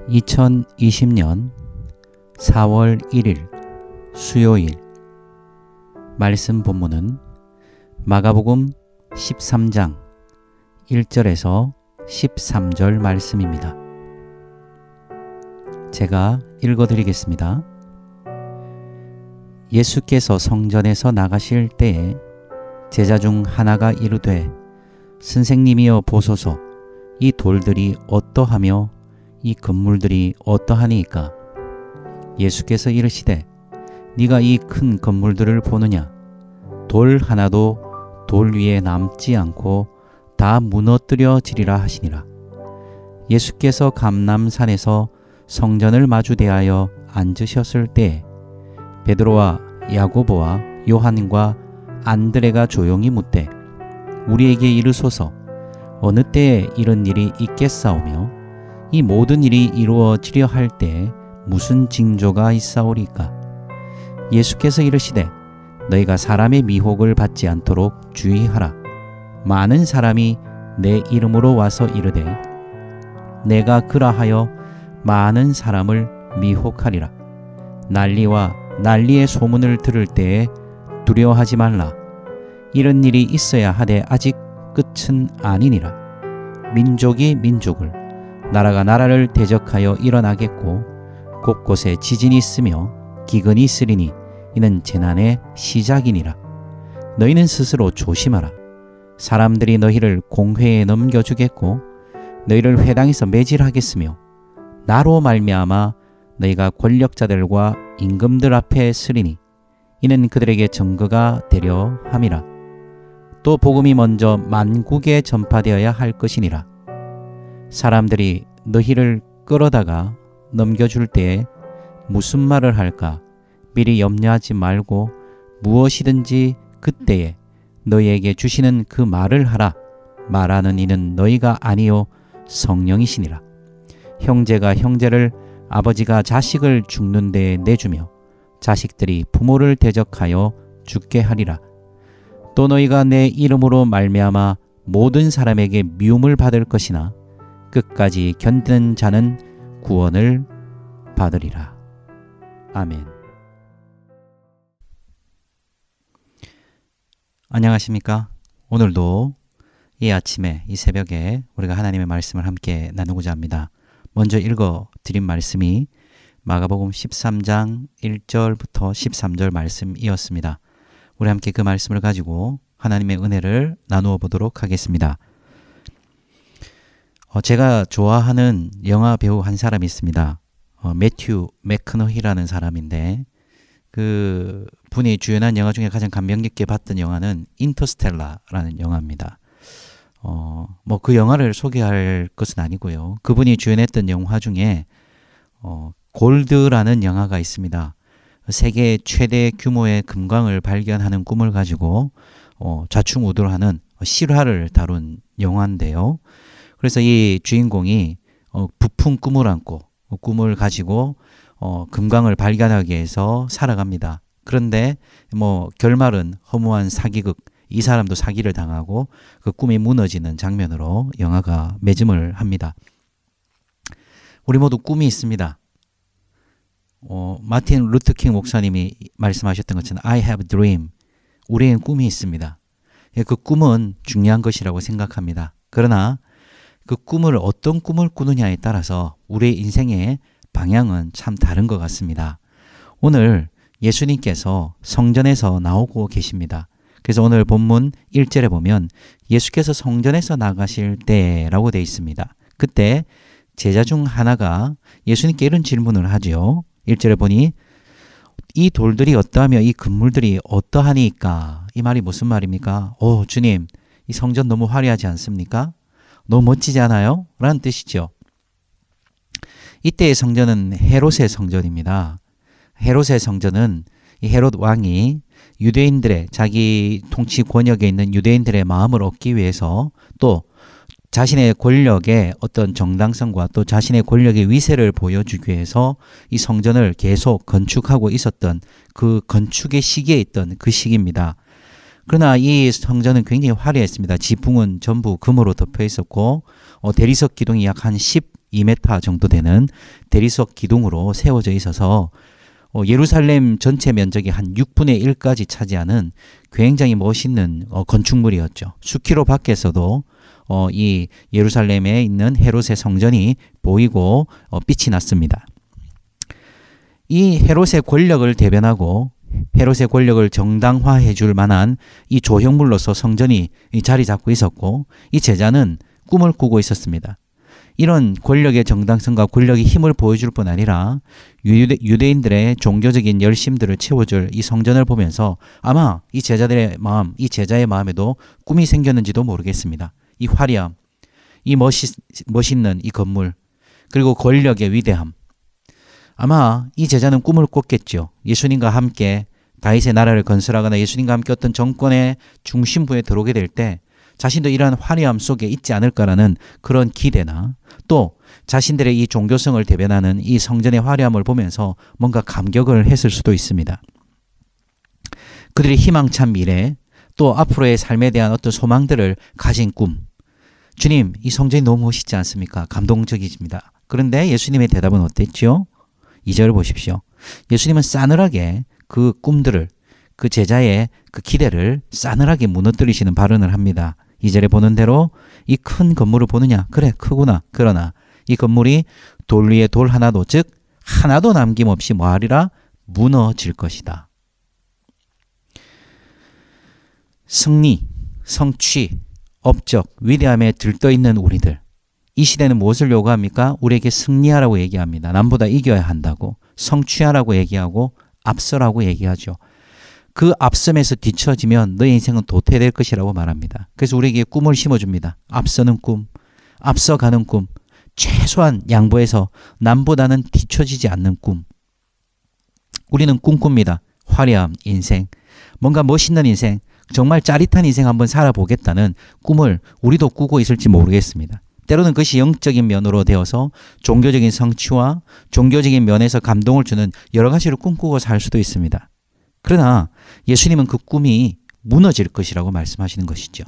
2020년 4월 1일 수요일 말씀 본문은 마가복음 13장 1절에서 13절 말씀입니다. 제가 읽어드리겠습니다. 예수께서 성전에서 나가실 때에 제자 중 하나가 이르되 선생님이여 보소서, 이 돌들이 어떠하며 이 건물들이 어떠하니이까? 예수께서 이르시되 네가 이 큰 건물들을 보느냐? 돌 하나도 돌 위에 남지 않고 다 무너뜨려지리라 하시니라. 예수께서 감람산에서 성전을 마주 대하여 앉으셨을 때에 베드로와 야고보와 요한과 안드레가 조용히 묻되 우리에게 이르소서, 어느 때에 이런 일이 있겠사오며 이 모든 일이 이루어지려 할 때에 무슨 징조가 있사오리까? 예수께서 이르시되 너희가 사람의 미혹을 받지 않도록 주의하라. 많은 사람이 내 이름으로 와서 이르되 내가 그라하여 많은 사람을 미혹하리라. 난리와 난리의 소문을 들을 때에 두려워하지 말라. 이런 일이 있어야 하되 아직 끝은 아니니라. 민족이 민족을, 나라가 나라를 대적하여 일어나겠고 곳곳에 지진이 있으며 기근이 있으리니 이는 재난의 시작이니라. 너희는 스스로 조심하라. 사람들이 너희를 공회에 넘겨주겠고 너희를 회당에서 매질하겠으며 나로 말미암아 너희가 권력자들과 임금들 앞에 서리니 이는 그들에게 증거가 되려 함이라. 또 복음이 먼저 만국에 전파되어야 할 것이니라. 사람들이 너희를 끌어다가 넘겨줄 때에 무슨 말을 할까 미리 염려하지 말고 무엇이든지 그때에 너희에게 주시는 그 말을 하라. 말하는 이는 너희가 아니요 성령이시니라. 형제가 형제를, 아버지가 자식을 죽는 데에 내주며 자식들이 부모를 대적하여 죽게 하리라. 또 너희가 내 이름으로 말미암아 모든 사람에게 미움을 받을 것이나 끝까지 견디는 자는 구원을 받으리라. 아멘. 안녕하십니까? 오늘도 이 아침에, 이 새벽에 우리가 하나님의 말씀을 함께 나누고자 합니다. 먼저 읽어드린 말씀이 마가복음 13장 1절부터 13절 말씀이었습니다. 우리 함께 그 말씀을 가지고 하나님의 은혜를 나누어 보도록 하겠습니다. 제가 좋아하는 영화 배우 한 사람이 있습니다. 매튜 맥커너히라는 사람인데 그 분이 주연한 영화 중에 가장 감명 깊게 봤던 영화는 인터스텔라라는 영화입니다. 뭐 그 영화를 소개할 것은 아니고요. 그분이 주연했던 영화 중에 골드라는 영화가 있습니다. 세계 최대 규모의 금광을 발견하는 꿈을 가지고 좌충우돌하는 실화를 다룬 영화인데요. 그래서 이 주인공이 부푼 꿈을 안고 꿈을 가지고 금광을 발견하기 위해서 살아갑니다. 그런데 뭐 결말은 허무한 사기극, 이 사람도 사기를 당하고 그 꿈이 무너지는 장면으로 영화가 매짐을 합니다. 우리 모두 꿈이 있습니다. 마틴 루터킹 목사님이 말씀하셨던 것처럼 I have a dream. 우리에겐 꿈이 있습니다. 그 꿈은 중요한 것이라고 생각합니다. 그러나 그 꿈을 어떤 꿈을 꾸느냐에 따라서 우리의 인생의 방향은 참 다른 것 같습니다. 오늘 예수님께서 성전에서 나오고 계십니다. 그래서 오늘 본문 1절에 보면 예수께서 성전에서 나가실 때라고 되어 있습니다. 그때 제자 중 하나가 예수님께 이런 질문을 하죠. 1절에 보니 이 돌들이 어떠하며 이 건물들이 어떠하니까? 이 말이 무슨 말입니까? 주님, 이 성전 너무 화려하지 않습니까? 너무 멋지지 않아요? 라는 뜻이죠. 이때의 성전은 헤롯의 성전입니다. 헤롯의 성전은 이 헤롯 왕이 유대인들의, 자기 통치 권역에 있는 유대인들의 마음을 얻기 위해서 또 자신의 권력의 어떤 정당성과 또 자신의 권력의 위세를 보여주기 위해서 이 성전을 계속 건축하고 있었던 그 건축의 시기에 있던 그 시기입니다. 그러나 이 성전은 굉장히 화려했습니다. 지붕은 전부 금으로 덮여 있었고 대리석 기둥이 약 한 10 2m 정도 되는 대리석 기둥으로 세워져 있어서 예루살렘 전체 면적의 한 6분의 1까지 차지하는 굉장히 멋있는 건축물이었죠. 수키로 밖에서도 이 예루살렘에 있는 헤롯의 성전이 보이고 빛이 났습니다. 이 헤롯의 권력을 대변하고 헤롯의 권력을 정당화해 줄 만한 이 조형물로서 성전이 자리 잡고 있었고, 이 제자는 꿈을 꾸고 있었습니다. 이런 권력의 정당성과 권력의 힘을 보여줄 뿐 아니라 유대인들의 종교적인 열심들을 채워줄 이 성전을 보면서 아마 이 제자들의 마음, 이 제자의 마음에도 꿈이 생겼는지도 모르겠습니다. 이 화려함, 이 멋있는 이 건물, 그리고 권력의 위대함. 아마 이 제자는 꿈을 꿨겠죠. 예수님과 함께 다윗의 나라를 건설하거나 예수님과 함께 어떤 정권의 중심부에 들어오게 될 때 자신도 이러한 화려함 속에 있지 않을까라는 그런 기대나, 또 자신들의 이 종교성을 대변하는 이 성전의 화려함을 보면서 뭔가 감격을 했을 수도 있습니다. 그들의 희망찬 미래, 또 앞으로의 삶에 대한 어떤 소망들을 가진 꿈. 주님, 이 성전이 너무 멋있지 않습니까? 감동적이십니다. 그런데 예수님의 대답은 어땠죠? 2절 보십시오. 예수님은 싸늘하게 그 꿈들을, 그 제자의 그 기대를 싸늘하게 무너뜨리시는 발언을 합니다. 2절에 보는 대로 이 큰 건물을 보느냐? 그래, 크구나. 그러나 이 건물이 돌 위에 돌 하나도, 즉 하나도 남김없이 뭐하리라? 무너질 것이다. 승리, 성취, 업적, 위대함에 들떠있는 우리들. 이 시대는 무엇을 요구합니까? 우리에게 승리하라고 얘기합니다. 남보다 이겨야 한다고, 성취하라고 얘기하고 앞서라고 얘기하죠. 그 앞섬에서 뒤처지면 너의 인생은 도태될 것이라고 말합니다. 그래서 우리에게 꿈을 심어줍니다. 앞서는 꿈, 앞서가는 꿈, 최소한 양보해서 남보다는 뒤처지지 않는 꿈. 우리는 꿈꿉니다. 화려한 인생, 뭔가 멋있는 인생, 정말 짜릿한 인생 한번 살아보겠다는 꿈을 우리도 꾸고 있을지 모르겠습니다. 때로는 그것이 영적인 면으로 되어서 종교적인 성취와 종교적인 면에서 감동을 주는 여러 가지를 꿈꾸고 살 수도 있습니다. 그러나 예수님은 그 꿈이 무너질 것이라고 말씀하시는 것이죠.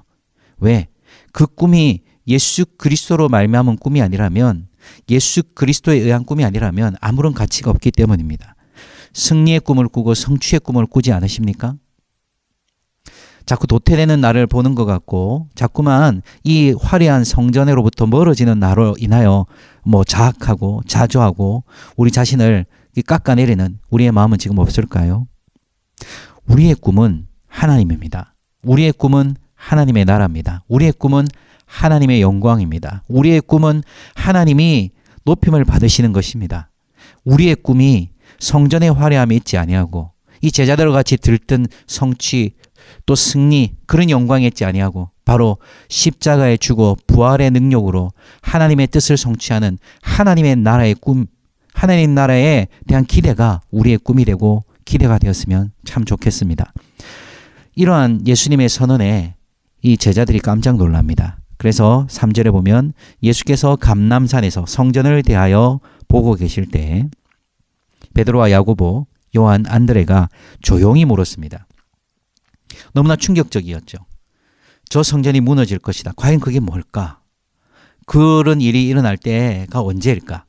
왜? 그 꿈이 예수 그리스도로 말미암은 꿈이 아니라면, 예수 그리스도에 의한 꿈이 아니라면 아무런 가치가 없기 때문입니다. 승리의 꿈을 꾸고 성취의 꿈을 꾸지 않으십니까? 자꾸 도태되는 나를 보는 것 같고, 자꾸만 이 화려한 성전으로부터 멀어지는 나로 인하여 자학하고 자조하고 우리 자신을 깎아내리는 우리의 마음은 지금 없을까요? 우리의 꿈은 하나님입니다. 우리의 꿈은 하나님의 나라입니다. 우리의 꿈은 하나님의 영광입니다. 우리의 꿈은 하나님이 높임을 받으시는 것입니다. 우리의 꿈이 성전의 화려함이 있지 아니하고, 이 제자들과 같이 들뜬 성취 또 승리, 그런 영광이 있지 아니하고, 바로 십자가에 죽어 부활의 능력으로 하나님의 뜻을 성취하는 하나님의 나라의 꿈, 하나님 나라에 대한 기대가 우리의 꿈이 되고 기대가 되었으면 참 좋겠습니다. 이러한 예수님의 선언에 이 제자들이 깜짝 놀랍니다. 그래서 3절에 보면 예수께서 감람산에서 성전을 대하여 보고 계실 때 베드로와 야고보, 요한, 안드레가 조용히 물었습니다. 너무나 충격적이었죠. 저 성전이 무너질 것이다. 과연 그게 뭘까? 그런 일이 일어날 때가 언제일까?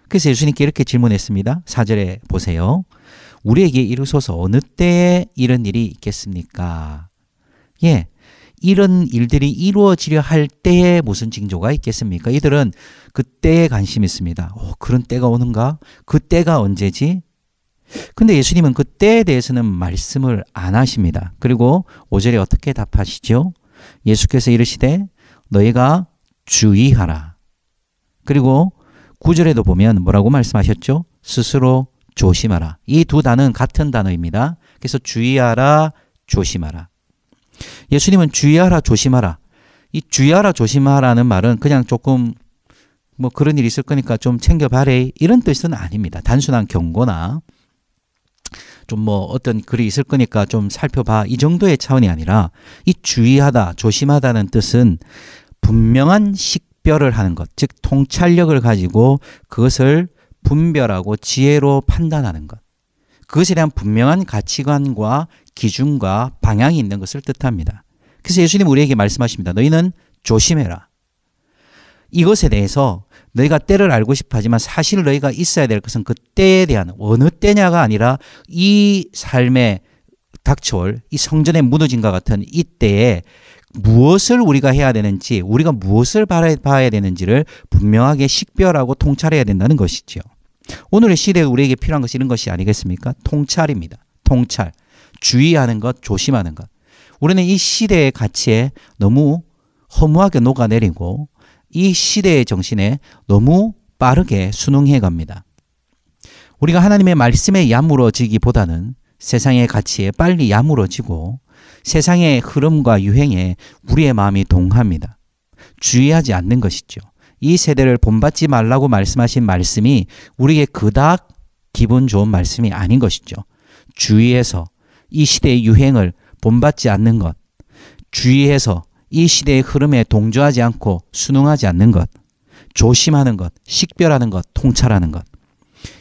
그래서 예수님께 이렇게 질문했습니다. 4절에 보세요. 우리에게 이르소서 어느 때에 이런 일이 있겠습니까? 예, 이런 일들이 이루어지려 할 때에 무슨 징조가 있겠습니까? 이들은 그 때에 관심이 있습니다. 그런 때가 오는가? 그 때가 언제지? 근데 예수님은 그 때에 대해서는 말씀을 안 하십니다. 그리고 5절에 어떻게 답하시죠? 예수께서 이르시되 너희가 주의하라. 그리고 9절에도 보면 뭐라고 말씀하셨죠? 스스로 조심하라. 이 두 단어는 같은 단어입니다. 그래서 주의하라, 조심하라. 예수님은 주의하라, 조심하라. 이 주의하라, 조심하라는 말은 그냥 조금 그런 일이 있을 거니까 좀 챙겨봐래, 이런 뜻은 아닙니다. 단순한 경고나 좀 어떤 글이 있을 거니까 좀 살펴봐, 이 정도의 차원이 아니라, 이 주의하다, 조심하다는 뜻은 분명한 식별을 하는 것, 즉 통찰력을 가지고 그것을 분별하고 지혜로 판단하는 것, 그것에 대한 분명한 가치관과 기준과 방향이 있는 것을 뜻합니다. 그래서 예수님 우리에게 말씀하십니다. 너희는 조심해라. 이것에 대해서 너희가 때를 알고 싶어 하지만 사실 너희가 있어야 될 것은 그 때에 대한 어느 때냐가 아니라 이 삶에 닥쳐올 이 성전의 무너짐과 같은 이 때에 무엇을 우리가 해야 되는지 우리가 무엇을 봐야 되는지를 분명하게 식별하고 통찰해야 된다는 것이죠. 오늘의 시대에 우리에게 필요한 것이 이런 것이 아니겠습니까? 통찰입니다. 통찰. 주의하는 것, 조심하는 것. 우리는 이 시대의 가치에 너무 허무하게 녹아내리고 이 시대의 정신에 너무 빠르게 순응해 갑니다. 우리가 하나님의 말씀에 야무러지기보다는 세상의 가치에 빨리 야무러지고 세상의 흐름과 유행에 우리의 마음이 동합니다. 주의하지 않는 것이죠. 이 세대를 본받지 말라고 말씀하신 말씀이 우리에게 그닥 기분 좋은 말씀이 아닌 것이죠. 주의해서 이 시대의 유행을 본받지 않는 것, 주의해서 이 시대의 흐름에 동조하지 않고 순응하지 않는 것, 조심하는 것, 식별하는 것, 통찰하는 것.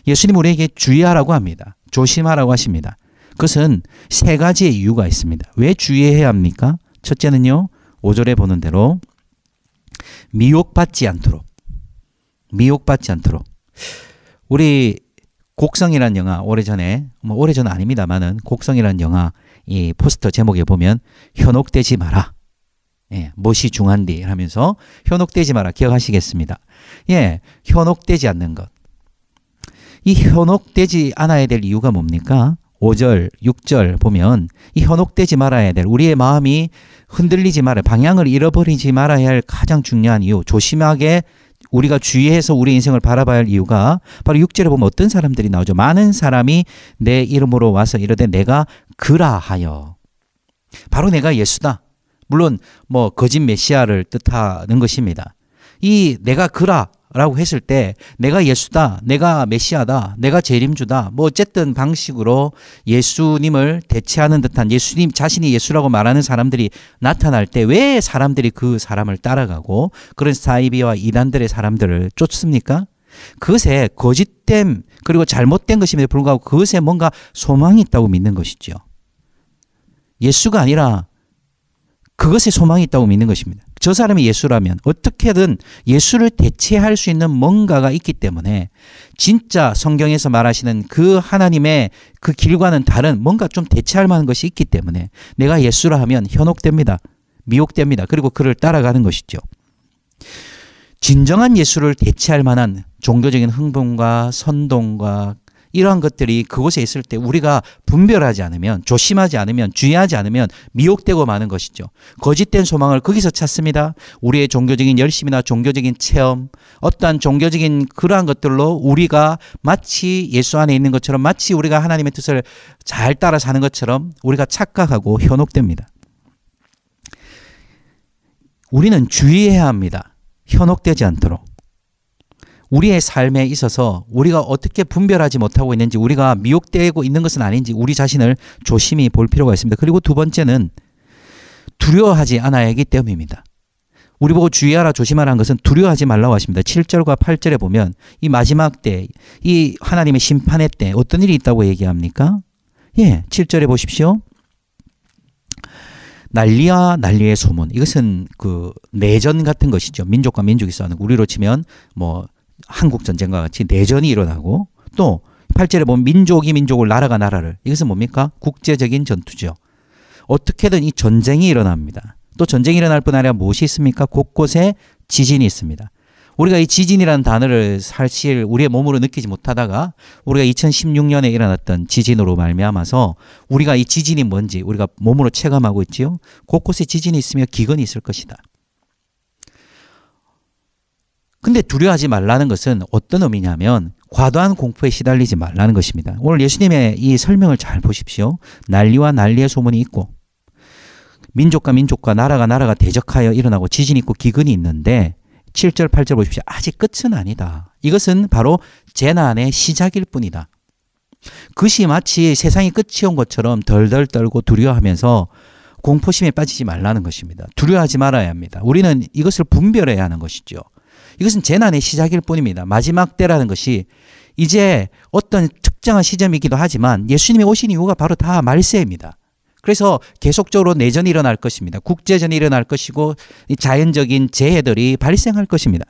예수님 우리에게 주의하라고 합니다. 조심하라고 하십니다. 그것은 세 가지의 이유가 있습니다. 왜 주의해야 합니까? 첫째는요, 5절에 보는 대로 미혹받지 않도록. 미혹받지 않도록. 우리 곡성이라는 영화 오래전에 오래전 아닙니다만은 곡성이라는 영화 이 포스터 제목에 보면 현혹되지 마라. 예, 무엇이 중한디 하면서 현혹되지 마라 기억하시겠습니다. 예, 현혹되지 않는 것. 이 현혹되지 않아야 될 이유가 뭡니까? 5절, 6절 보면 이 현혹되지 말아야 될 우리의 마음이 흔들리지 말아야 방향을 잃어버리지 말아야 할 가장 중요한 이유 조심하게 우리가 주의해서 우리 인생을 바라봐야 할 이유가 바로 6절에 보면 어떤 사람들이 나오죠. 많은 사람이 내 이름으로 와서 이르되 내가 그라하여 바로 내가 예수다. 물론 뭐 거짓 메시아를 뜻하는 것입니다. 이 내가 그라라고 했을 때 내가 예수다, 내가 메시아다, 내가 재림주다 뭐 어쨌든 방식으로 예수님을 대체하는 듯한 예수님 자신이 예수라고 말하는 사람들이 나타날 때 왜 사람들이 그 사람을 따라가고 그런 사이비와 이단들의 사람들을 쫓습니까? 그것에 거짓됨 그리고 잘못된 것임에도 불구하고 그것에 뭔가 소망이 있다고 믿는 것이죠. 예수가 아니라 그것에 소망이 있다고 믿는 것입니다. 저 사람이 예수라면 어떻게든 예수를 대체할 수 있는 뭔가가 있기 때문에 진짜 성경에서 말하시는 그 하나님의 그 길과는 다른 뭔가 좀 대체할 만한 것이 있기 때문에 내가 예수라 하면 현혹됩니다. 미혹됩니다. 그리고 그를 따라가는 것이죠. 진정한 예수를 대체할 만한 종교적인 흥분과 선동과 이러한 것들이 그곳에 있을 때 우리가 분별하지 않으면 조심하지 않으면 주의하지 않으면 미혹되고 마는 것이죠. 거짓된 소망을 거기서 찾습니다. 우리의 종교적인 열심이나 종교적인 체험 어떠한 종교적인 그러한 것들로 우리가 마치 예수 안에 있는 것처럼 마치 우리가 하나님의 뜻을 잘 따라 사는 것처럼 우리가 착각하고 현혹됩니다. 우리는 주의해야 합니다. 현혹되지 않도록. 우리의 삶에 있어서 우리가 어떻게 분별하지 못하고 있는지 우리가 미혹되고 있는 것은 아닌지 우리 자신을 조심히 볼 필요가 있습니다. 그리고 두 번째는 두려워하지 않아야 하기 때문입니다. 우리 보고 주의하라 조심하라는 것은 두려워하지 말라고 하십니다. 7절과 8절에 보면 이 마지막 때, 이 하나님의 심판의 때 어떤 일이 있다고 얘기합니까? 예, 7절에 보십시오. 난리와 난리의 소문. 이것은 그 내전 같은 것이죠. 민족과 민족이 싸우는 우리로 치면 뭐 한국 전쟁과 같이 내전이 일어나고 또 8절에 보면 민족이 민족을 나라가 나라를 이것은 뭡니까? 국제적인 전투죠. 어떻게든 이 전쟁이 일어납니다. 또 전쟁이 일어날 뿐 아니라 무엇이 있습니까? 곳곳에 지진이 있습니다. 우리가 이 지진이라는 단어를 사실 우리의 몸으로 느끼지 못하다가 우리가 2016년에 일어났던 지진으로 말미암아서 우리가 이 지진이 뭔지 우리가 몸으로 체감하고 있지요. 곳곳에 지진이 있으며 기근이 있을 것이다. 근데 두려워하지 말라는 것은 어떤 의미냐면 과도한 공포에 시달리지 말라는 것입니다. 오늘 예수님의 이 설명을 잘 보십시오. 난리와 난리의 소문이 있고 민족과 민족과 나라가 나라가 대적하여 일어나고 지진이 있고 기근이 있는데 7절 8절 보십시오. 아직 끝은 아니다. 이것은 바로 재난의 시작일 뿐이다. 그것이 마치 세상이 끝이 온 것처럼 덜덜 떨고 두려워하면서 공포심에 빠지지 말라는 것입니다. 두려워하지 말아야 합니다. 우리는 이것을 분별해야 하는 것이죠. 이것은 재난의 시작일 뿐입니다. 마지막 때라는 것이 이제 어떤 특정한 시점이기도 하지만 예수님이 오신 이유가 바로 다 말세입니다. 그래서 계속적으로 내전이 일어날 것입니다. 국제전이 일어날 것이고 자연적인 재해들이 발생할 것입니다.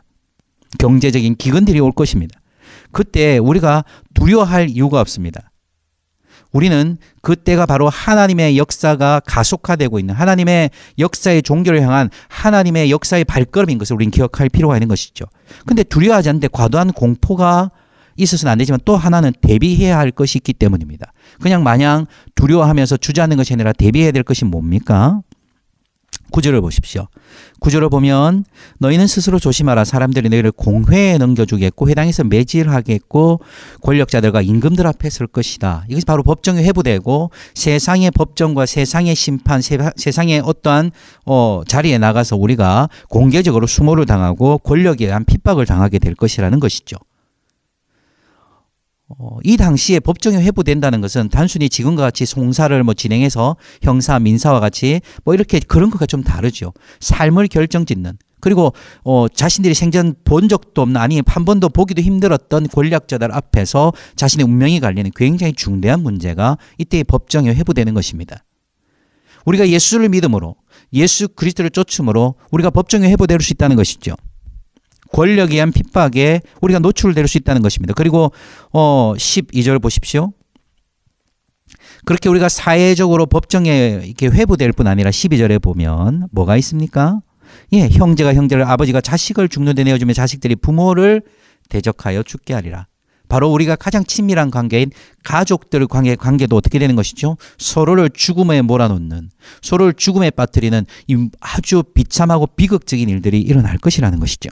경제적인 기근들이 올 것입니다. 그때 우리가 두려워할 이유가 없습니다. 우리는 그때가 바로 하나님의 역사가 가속화되고 있는 하나님의 역사의 종교를 향한 하나님의 역사의 발걸음인 것을 우리는 기억할 필요가 있는 것이죠. 근데 두려워하지 않는데 과도한 공포가 있어서는 안 되지만 또 하나는 대비해야 할 것이 있기 때문입니다. 그냥 마냥 두려워하면서 주저앉는 것이 아니라 대비해야 될 것이 뭡니까? 9절을 보십시오. 9절을 보면 너희는 스스로 조심하라. 사람들이 너희를 공회에 넘겨주겠고 회당에서 매질하겠고 권력자들과 임금들 앞에 설 것이다. 이것이 바로 법정이 회부되고 세상의 법정과 세상의 심판, 세상의 어떠한 자리에 나가서 우리가 공개적으로 수모를 당하고 권력에 의한 핍박을 당하게 될 것이라는 것이죠. 이 당시에 법정이 회부된다는 것은 단순히 지금과 같이 송사를 진행해서 형사, 민사와 같이 이렇게 그런 것과 좀 다르죠. 삶을 결정짓는 그리고 자신들이 생전 본 적도 없는 아니 한 번도 보기도 힘들었던 권력자들 앞에서 자신의 운명이 갈리는 굉장히 중대한 문제가 이때 법정에 회부되는 것입니다. 우리가 예수를 믿음으로 예수 그리스도를 쫓음으로 우리가 법정에 회부될 수 있다는 것이죠. 권력에 의한 핍박에 우리가 노출될 수 있다는 것입니다. 그리고 12절 보십시오. 그렇게 우리가 사회적으로 법정에 이렇게 회부될 뿐 아니라 12절에 보면 뭐가 있습니까? 예, 형제가 형제를 아버지가 자식을 죽는 데 내어주며 자식들이 부모를 대적하여 죽게 하리라. 바로 우리가 가장 친밀한 관계인 가족들 관계도 어떻게 되는 것이죠? 서로를 죽음에 몰아넣는 서로를 죽음에 빠뜨리는 이 아주 비참하고 비극적인 일들이 일어날 것이라는 것이죠.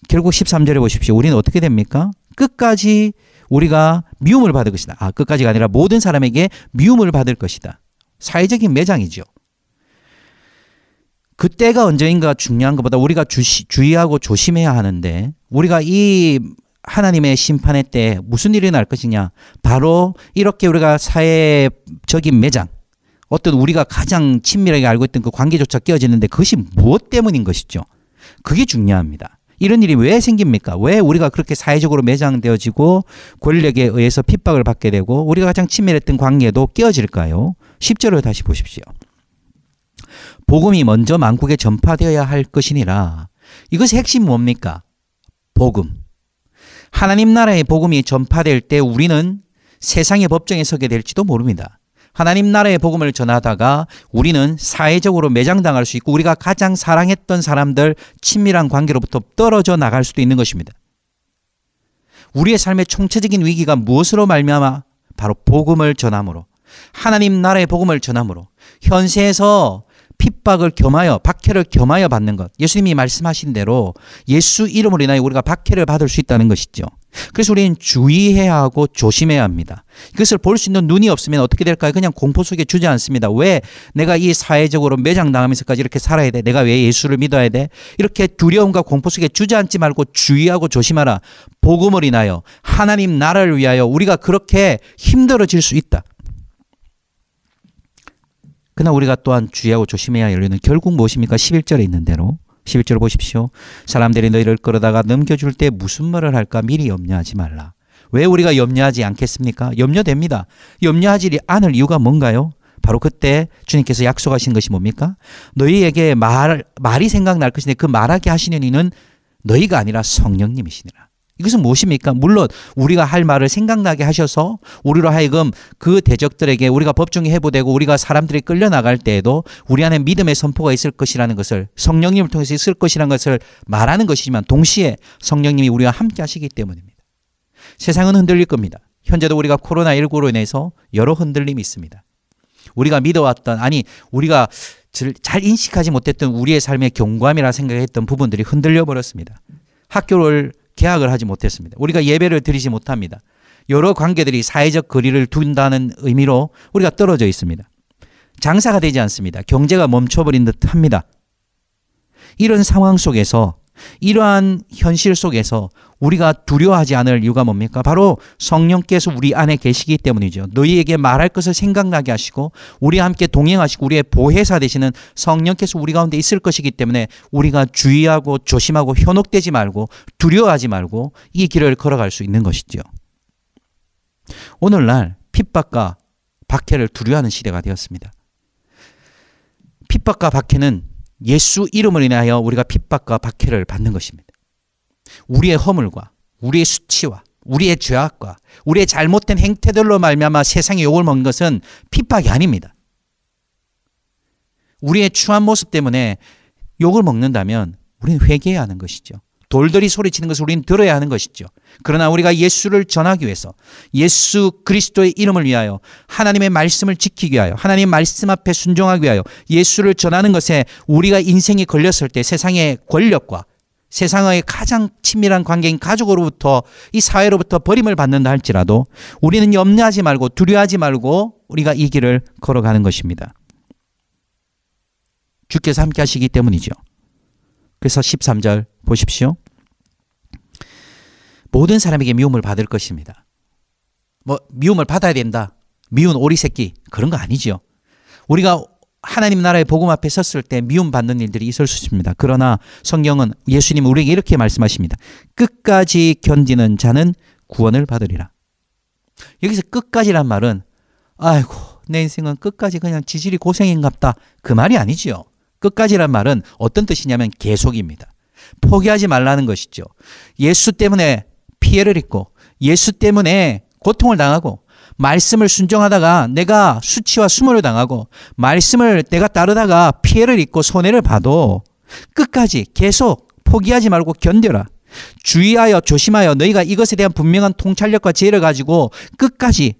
결국 13절에 보십시오. 우리는 어떻게 됩니까? 끝까지 우리가 미움을 받을 것이다. 끝까지가 아니라 모든 사람에게 미움을 받을 것이다. 사회적인 매장이죠. 그때가 언제인가 중요한 것보다 우리가 주의하고 조심해야 하는데 우리가 이 하나님의 심판의 때 무슨 일이 날 것이냐. 바로 이렇게 우리가 사회적인 매장 어떤 우리가 가장 친밀하게 알고 있던 그 관계조차 깨어지는데 그것이 무엇 때문인 것이죠. 그게 중요합니다. 이런 일이 왜 생깁니까? 왜 우리가 그렇게 사회적으로 매장되어지고 권력에 의해서 핍박을 받게 되고 우리가 가장 친밀했던 관계도 깨어질까요? 10절을 다시 보십시오. 복음이 먼저 만국에 전파되어야 할 것이니라. 이것의 핵심이 뭡니까? 복음. 하나님 나라의 복음이 전파될 때 우리는 세상의 법정에 서게 될지도 모릅니다. 하나님 나라의 복음을 전하다가 우리는 사회적으로 매장당할 수 있고 우리가 가장 사랑했던 사람들 친밀한 관계로부터 떨어져 나갈 수도 있는 것입니다. 우리의 삶의 총체적인 위기가 무엇으로 말미암아? 바로 복음을 전함으로 하나님 나라의 복음을 전함으로 현세에서 핍박을 겸하여 박해를 겸하여 받는 것. 예수님이 말씀하신 대로 예수 이름으로 인하여 우리가 박해를 받을 수 있다는 것이죠. 그래서 우리는 주의해야 하고 조심해야 합니다. 이것을 볼 수 있는 눈이 없으면 어떻게 될까요? 그냥 공포 속에 주저앉습니다. 왜 내가 이 사회적으로 매장당하면서까지 이렇게 살아야 돼? 내가 왜 예수를 믿어야 돼? 이렇게 두려움과 공포 속에 주저앉지 말고 주의하고 조심하라. 복음을 인하여 하나님 나라를 위하여 우리가 그렇게 힘들어질 수 있다. 그러나 우리가 또한 주의하고 조심해야 할 이유는 결국 무엇입니까? 11절에 있는 대로 11절 보십시오. 사람들이 너희를 끌어다가 넘겨줄 때 무슨 말을 할까 미리 염려하지 말라. 왜 우리가 염려하지 않겠습니까? 염려됩니다. 염려하지 않을 이유가 뭔가요? 바로 그때 주님께서 약속하신 것이 뭡니까? 너희에게 말이 생각날 것인데 그 말하게 하시는 이는 너희가 아니라 성령님이시니라. 이것은 무엇입니까? 물론 우리가 할 말을 생각나게 하셔서 우리로 하여금 그 대적들에게 우리가 법정에 회부되고 우리가 사람들이 끌려나갈 때에도 우리 안에 믿음의 선포가 있을 것이라는 것을 성령님을 통해서 있을 것이라는 것을 말하는 것이지만 동시에 성령님이 우리와 함께 하시기 때문입니다. 세상은 흔들릴 겁니다. 현재도 우리가 코로나19로 인해서 여러 흔들림이 있습니다. 우리가 믿어왔던 우리가 잘 인식하지 못했던 우리의 삶의 경고함이라 생각했던 부분들이 흔들려 버렸습니다. 학교를 개학을 하지 못했습니다. 우리가 예배를 드리지 못합니다. 여러 관계들이 사회적 거리를 둔다는 의미로 우리가 떨어져 있습니다. 장사가 되지 않습니다. 경제가 멈춰버린 듯 합니다. 이런 상황 속에서 이러한 현실 속에서 우리가 두려워하지 않을 이유가 뭡니까? 바로 성령께서 우리 안에 계시기 때문이죠. 너희에게 말할 것을 생각나게 하시고 우리와 함께 동행하시고 우리의 보혜사 되시는 성령께서 우리 가운데 있을 것이기 때문에 우리가 주의하고 조심하고 현혹되지 말고 두려워하지 말고 이 길을 걸어갈 수 있는 것이죠. 오늘날 핍박과 박해를 두려워하는 시대가 되었습니다. 핍박과 박해는 예수 이름을 인하여 우리가 핍박과 박해를 받는 것입니다. 우리의 허물과 우리의 수치와 우리의 죄악과 우리의 잘못된 행태들로 말미암아 세상의 욕을 먹는 것은 핍박이 아닙니다. 우리의 추한 모습 때문에 욕을 먹는다면 우리는 회개해야 하는 것이죠. 돌들이 소리치는 것을 우리는 들어야 하는 것이죠. 그러나 우리가 예수를 전하기 위해서, 예수 그리스도의 이름을 위하여, 하나님의 말씀을 지키기 위하여, 하나님의 말씀 앞에 순종하기 위하여 예수를 전하는 것에 우리가 인생이 걸렸을 때 세상의 권력과 세상의 가장 친밀한 관계인 가족으로부터, 이 사회로부터 버림을 받는다 할지라도 우리는 염려하지 말고 두려워하지 말고 우리가 이 길을 걸어가는 것입니다. 주께서 함께 하시기 때문이죠. 그래서 13절 보십시오. 모든 사람에게 미움을 받을 것입니다. 미움을 받아야 된다. 미운 오리 새끼, 그런 거 아니죠. 우리가 하나님 나라의 복음 앞에 섰을 때 미움받는 일들이 있을 수 있습니다. 그러나 성경은, 예수님은 우리에게 이렇게 말씀하십니다. 끝까지 견디는 자는 구원을 받으리라. 여기서 끝까지란 말은 아이고 내 인생은 끝까지 그냥 지질이 고생인갑다, 그 말이 아니지요. 끝까지란 말은 어떤 뜻이냐면 계속입니다. 포기하지 말라는 것이죠. 예수 때문에 피해를 입고 예수 때문에 고통을 당하고 말씀을 순종하다가 내가 수치와 수모를 당하고 말씀을 내가 따르다가 피해를 입고 손해를 봐도 끝까지 계속 포기하지 말고 견뎌라. 주의하여 조심하여 너희가 이것에 대한 분명한 통찰력과 지혜를 가지고 끝까지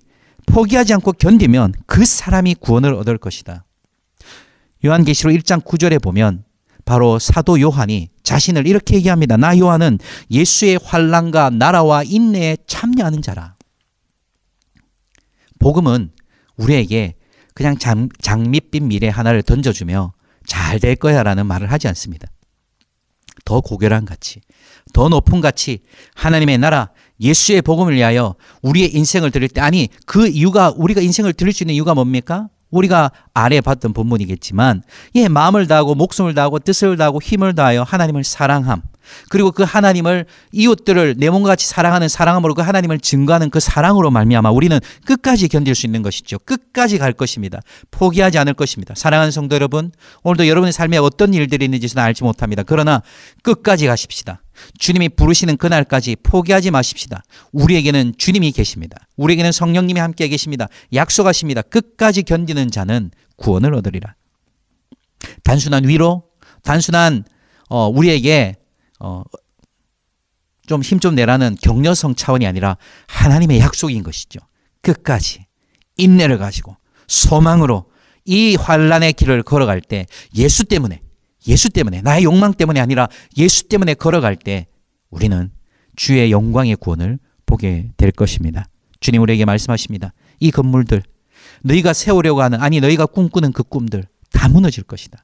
포기하지 않고 견디면 그 사람이 구원을 얻을 것이다. 요한계시록 1장 9절에 보면 바로 사도 요한이 자신을 이렇게 얘기합니다. 나 요한은 예수의 환난과 나라와 인내에 참여하는 자라. 복음은 우리에게 그냥 장밋빛 미래 하나를 던져주며 잘 될 거야 라는 말을 하지 않습니다. 더 고결한 가치, 더 높은 가치, 하나님의 나라, 예수의 복음을 위하여 우리의 인생을 드릴 때, 아니 그 이유가, 우리가 인생을 드릴 수 있는 이유가 뭡니까? 우리가 아래 봤던 본문이겠지만 마음을 다하고 목숨을 다하고 뜻을 다하고 힘을 다하여 하나님을 사랑함, 그리고 그 하나님을 이웃들을 내 몸과 같이 사랑하는 사랑함으로 그 하나님을 증거하는 그 사랑으로 말미암아 우리는 끝까지 견딜 수 있는 것이죠. 끝까지 갈 것입니다. 포기하지 않을 것입니다. 사랑하는 성도 여러분, 오늘도 여러분의 삶에 어떤 일들이 있는지 저는 알지 못합니다. 그러나 끝까지 가십시다. 주님이 부르시는 그날까지 포기하지 마십시다. 우리에게는 주님이 계십니다. 우리에게는 성령님이 함께 계십니다. 약속하십니다. 끝까지 견디는 자는 구원을 얻으리라. 단순한 위로, 단순한 우리에게 좀 힘 좀 내라는 격려성 차원이 아니라 하나님의 약속인 것이죠. 끝까지 인내를 가지고 소망으로 이 환난의 길을 걸어갈 때 예수 때문에, 나의 욕망 때문이 아니라 예수 때문에 걸어갈 때 우리는 주의 영광의 구원을 보게 될 것입니다. 주님 우리에게 말씀하십니다. 이 건물들, 너희가 세우려고 하는, 아니 너희가 꿈꾸는 그 꿈들 다 무너질 것이다.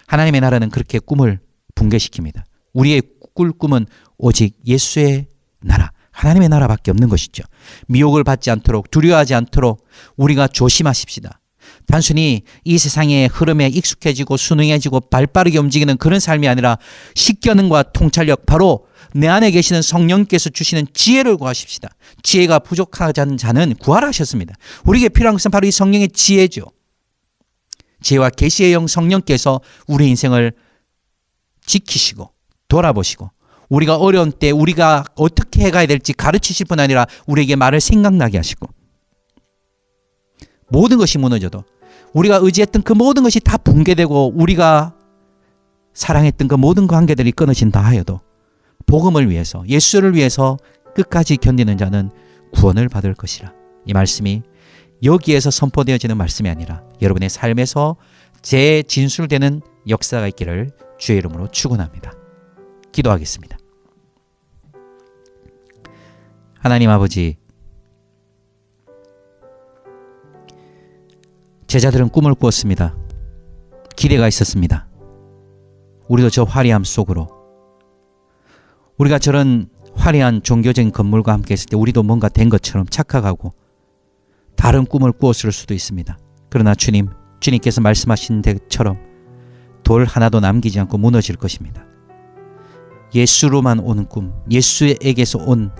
하나님의 나라는 그렇게 꿈을 붕괴시킵니다. 우리의 꿀 꿈은 오직 예수의 나라, 하나님의 나라밖에 없는 것이죠. 미혹을 받지 않도록, 두려워하지 않도록 우리가 조심하십시다. 단순히 이 세상의 흐름에 익숙해지고 순응해지고 발빠르게 움직이는 그런 삶이 아니라 식견과 통찰력, 바로 내 안에 계시는 성령께서 주시는 지혜를 구하십시다. 지혜가 부족하지 않은 자는 구하라 하셨습니다. 우리에게 필요한 것은 바로 이 성령의 지혜죠. 지혜와 계시의 영 성령께서 우리 인생을 지키시고 돌아보시고 우리가 어려운 때 우리가 어떻게 해가야 될지 가르치실 뿐 아니라 우리에게 말을 생각나게 하시고, 모든 것이 무너져도 우리가 의지했던 그 모든 것이 다 붕괴되고 우리가 사랑했던 그 모든 관계들이 끊어진다 하여도 복음을 위해서, 예수를 위해서 끝까지 견디는 자는 구원을 받을 것이라. 이 말씀이 여기에서 선포되어지는 말씀이 아니라 여러분의 삶에서 재진술되는 역사가 있기를 주의 이름으로 축원합니다. 기도하겠습니다. 하나님 아버지, 제자들은 꿈을 꾸었습니다. 기대가 있었습니다. 우리도 저 화려함 속으로, 우리가 저런 화려한 종교적인 건물과 함께 있을 때 우리도 뭔가 된 것처럼 착각하고 다른 꿈을 꾸었을 수도 있습니다. 그러나 주님께서 말씀하신 것처럼 돌 하나도 남기지 않고 무너질 것입니다. 예수로만 오는 꿈, 예수에게서 온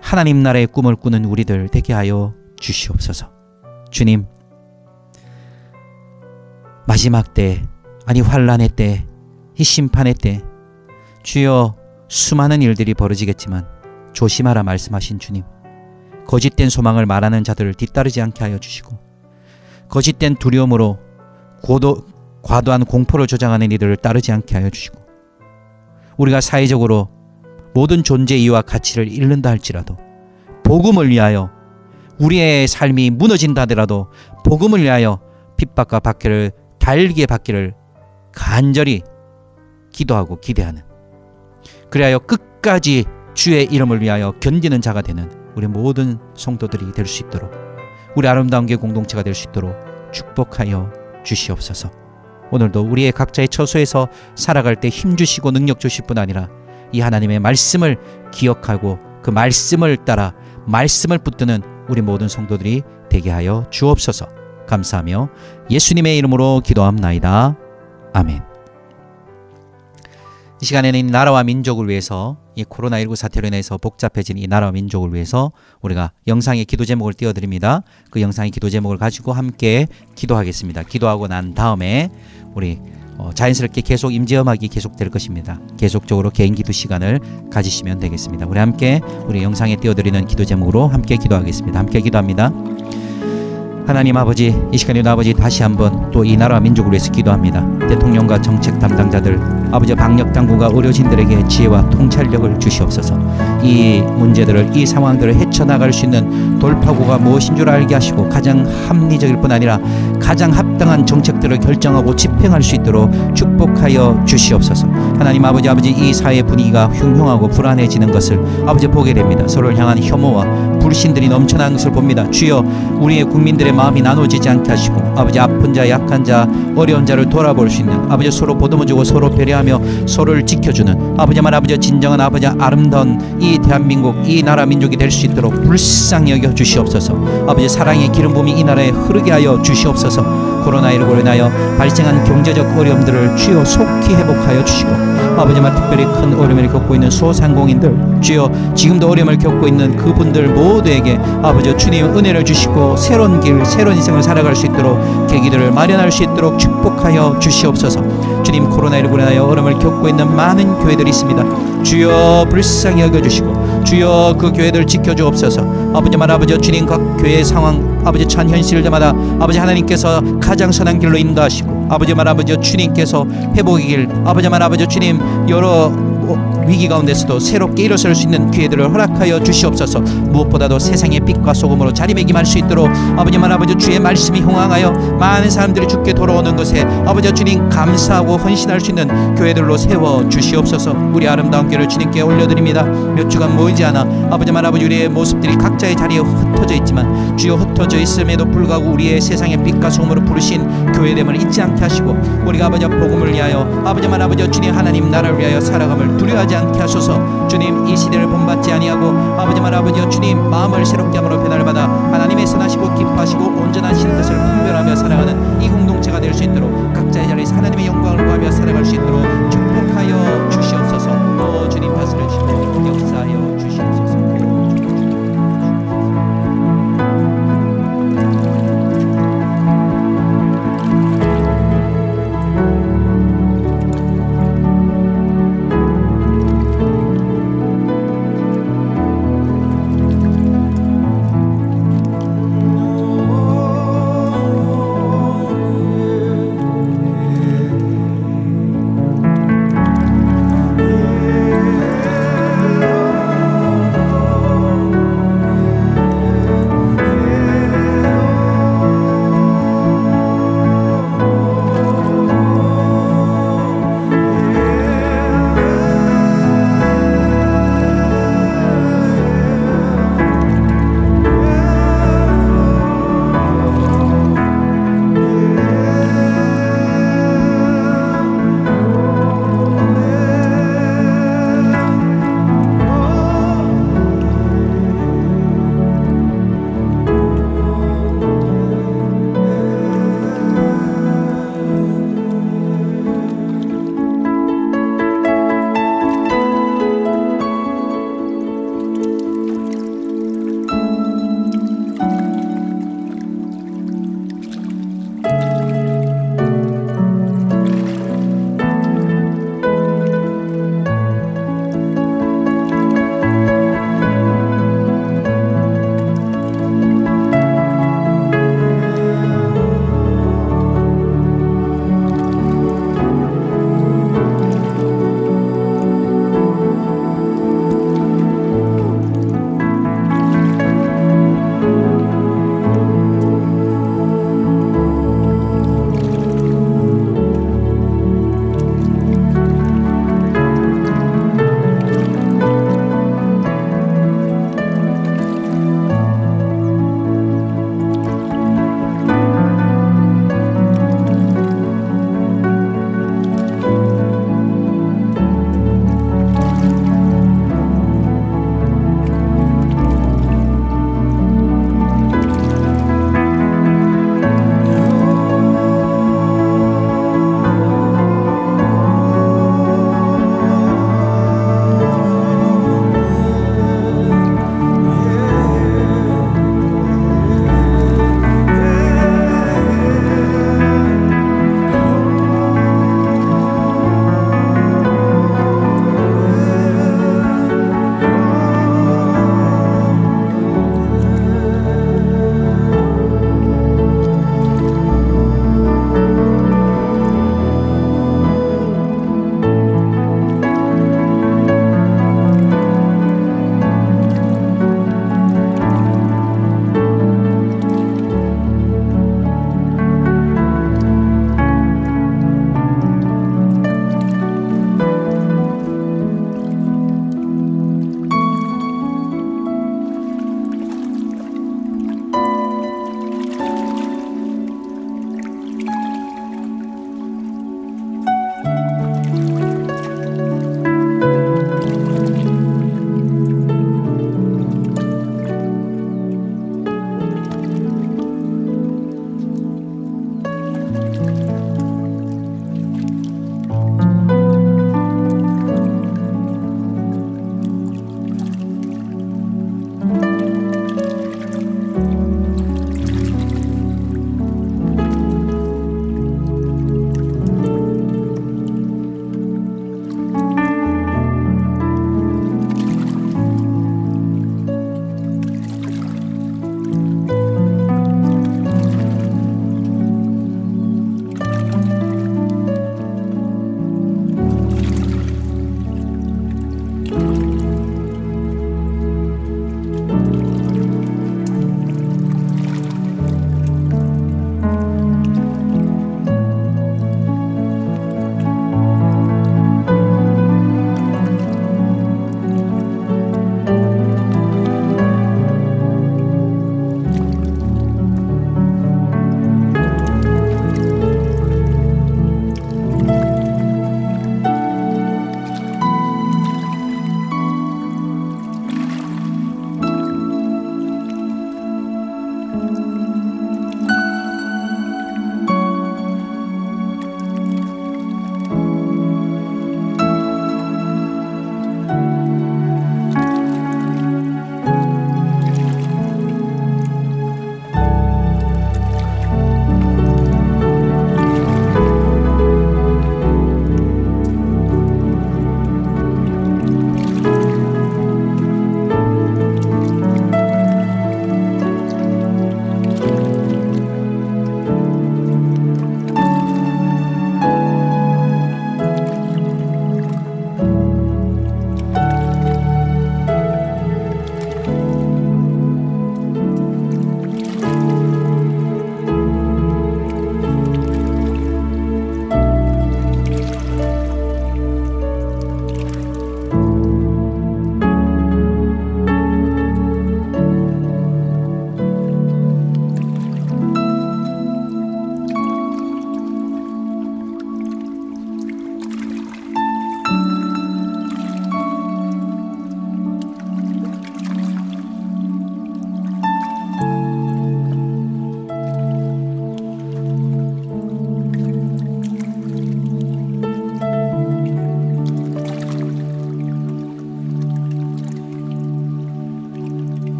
하나님 나라의 꿈을 꾸는 우리들 되게 하여 주시옵소서. 주님, 마지막 때, 아니 환난의 때, 이 심판의 때, 주여 수많은 일들이 벌어지겠지만 조심하라 말씀하신 주님, 거짓된 소망을 말하는 자들을 뒤따르지 않게 하여 주시고, 거짓된 두려움으로 과도한 공포를 조장하는 이들을 따르지 않게 하여 주시고, 우리가 사회적으로 모든 존재 이유와 가치를 잃는다 할지라도 복음을 위하여 우리의 삶이 무너진다 하더라도 복음을 위하여 핍박과 박해를 달게 받기를 간절히 기도하고 기대하는, 그리하여 끝까지 주의 이름을 위하여 견디는 자가 되는 우리 모든 성도들이 될 수 있도록, 우리 아름다운 교회 공동체가 될 수 있도록 축복하여 주시옵소서. 오늘도 우리의 각자의 처소에서 살아갈 때 힘주시고 능력 주실 뿐 아니라 이 하나님의 말씀을 기억하고 그 말씀을 따라 말씀을 붙드는 우리 모든 성도들이 되게 하여 주옵소서. 감사하며 예수님의 이름으로 기도합나이다. 아멘. 이 시간에는 이 나라와 민족을 위해서, 이 코로나19 사태로 인해서 복잡해진 이 나라와 민족을 위해서 우리가 영상의 기도 제목을 띄워드립니다. 그 영상의 기도 제목을 가지고 함께 기도하겠습니다. 기도하고 난 다음에 우리 자연스럽게 계속 임재음악이 계속될 것입니다. 계속적으로 개인 기도 시간을 가지시면 되겠습니다. 우리 함께 우리 영상에 띄워드리는 기도 제목으로 함께 기도하겠습니다. 함께 기도합니다. 하나님 아버지, 이 시간에도 아버지 다시 한번 또 이 나라와 민족을 위해서 기도합니다. 대통령과 정책 담당자들, 아버지 방역 당국과 의료진들에게 지혜와 통찰력을 주시옵소서. 이 문제들을, 이 상황들을 헤쳐나갈 수 있는 돌파구가 무엇인 줄 알게 하시고, 가장 합리적일 뿐 아니라 가장 합당한 정책들을 결정하고 집행할 수 있도록 축복하여 주시옵소서. 하나님 아버지, 이 사회 분위기가 흉흉하고 불안해지는 것을 아버지 보게 됩니다. 서로를 향한 혐오와 불신들이 넘쳐나는 것을 봅니다. 주여, 우리의 국민들의 마음이 나눠지지 않게 하시고, 아버지 아픈 자, 약한 자, 어려운 자를 돌아볼 수 있는, 아버지 서로 보듬어주고 서로 배려하며 서로를 지켜주는, 아버지 진정한 아버지 아름다운 이 대한민국, 이 나라 민족이 될 수 있도록 불쌍히 여겨 주시옵소서. 아버지 사랑의 기름 부음이 이 나라에 흐르게 하여 주시옵소서. 코로나19로 인하여 발생한 경제적 어려움들을 주여 속히 회복하여 주시고, 아버지 특별히 큰 어려움을 겪고 있는 소상공인들, 주여 지금도 어려움을 겪고 있는 그분들 모두에게 아버지 주님 은혜를 주시고 새로운 길, 새로운 인생을 살아갈 수 있도록 계기들을 마련할 수 있도록 축복하여 주시옵소서. 주님, 코로나19로 인하여 어려움을 겪고 있는 많은 교회들이 있습니다. 주여 불쌍히 여겨주시고, 주여 그 교회들 지켜주옵소서. 아버지 주님 각 교회의 상황, 아버지 전 현실들마다 아버지 하나님께서 가장 선한 길로 인도하시고, 아버지 주님께서 회복의 길, 아버지 주님 여러 위기 가운데서도 새롭게 일어설 수 있는 기회들을 허락하여 주시옵소서. 무엇보다도 세상의 빛과 소금으로 자리매김할 수 있도록 아버지 주의 말씀이 흥황하여 많은 사람들이 주께 돌아오는 것에 아버지 주님 감사하고 헌신할 수 있는 교회들로 세워 주시옵소서. 우리 아름다운 교회를 주님께 올려드립니다. 몇 주간 모이지 않아 아버지 우리의 모습들이 각자의 자리에 흩어져 있지만, 주여 흩어져 있음에도 불구하고 우리의 세상의 빛과 소금으로 부르신 교회됨을 잊지 않게 하시고, 우리가 아버지 복음을 위하여 아버지 주님 하나님 나라를 위하여 살아감을 두려워하지 않게 하소서. 주님, 이 시대를 본받지 아니하고 아버지 주님 마음을 새롭게 함으로 변화를 받아 하나님의 선하시고 기뻐하시고 온전하신 뜻을 분별하며 살아가는 이 공동체가 될 수 있도록 각자의 자리에서 하나님의 영광을 구하며 살아갈 수 있도록 축복하여 주시옵소서. 또 주님 다스려주시고 역사하여 주시옵소서.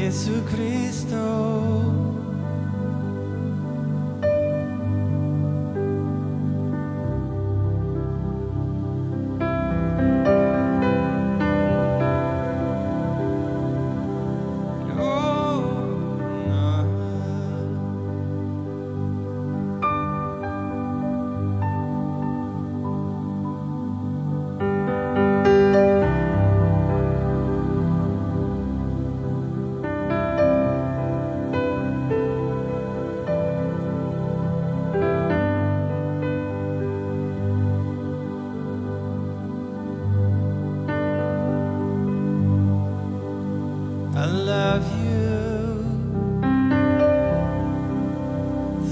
예수 그리스도 I love you.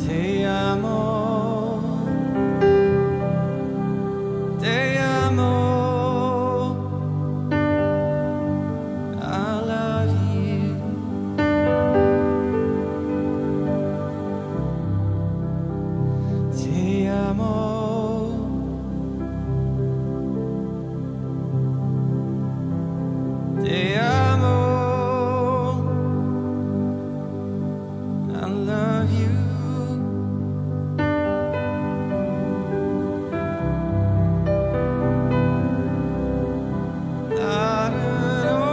Te amo. Te amo. I love you. Te amo. Te amo. I love you. I don't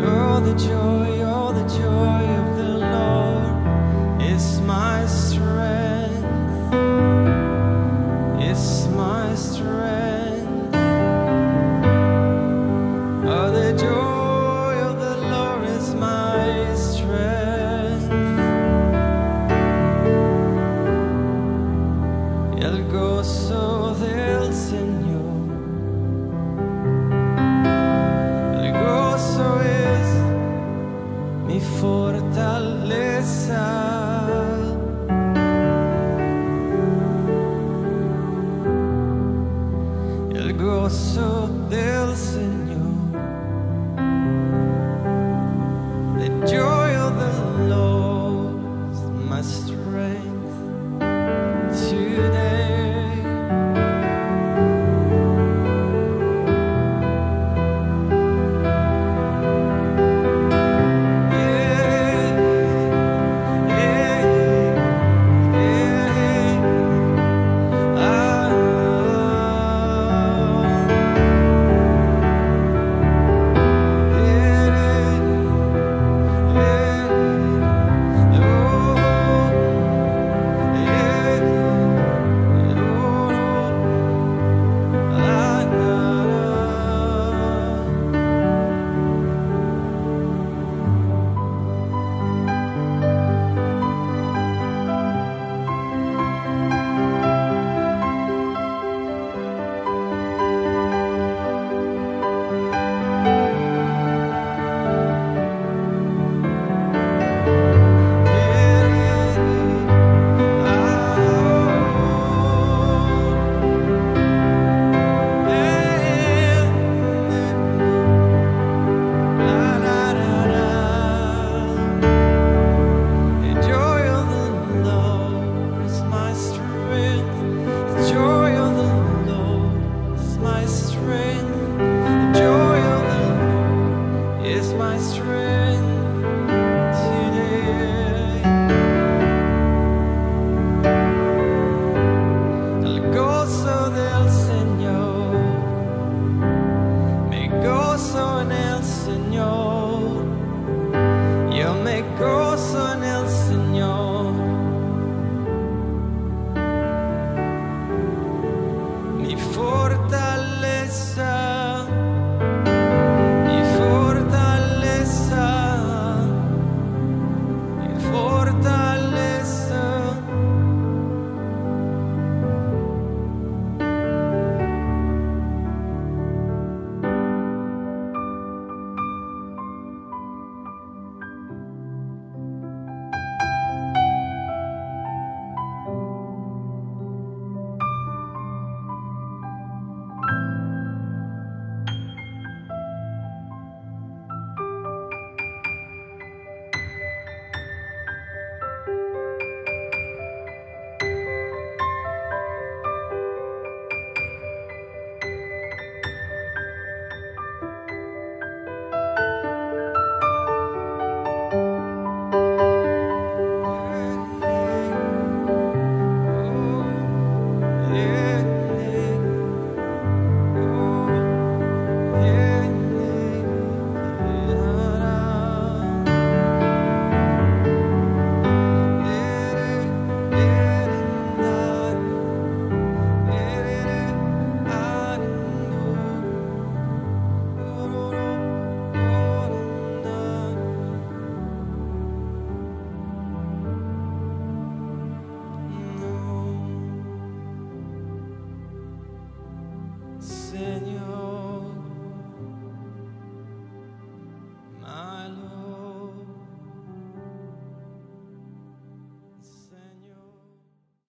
You're the joy of the Lord is my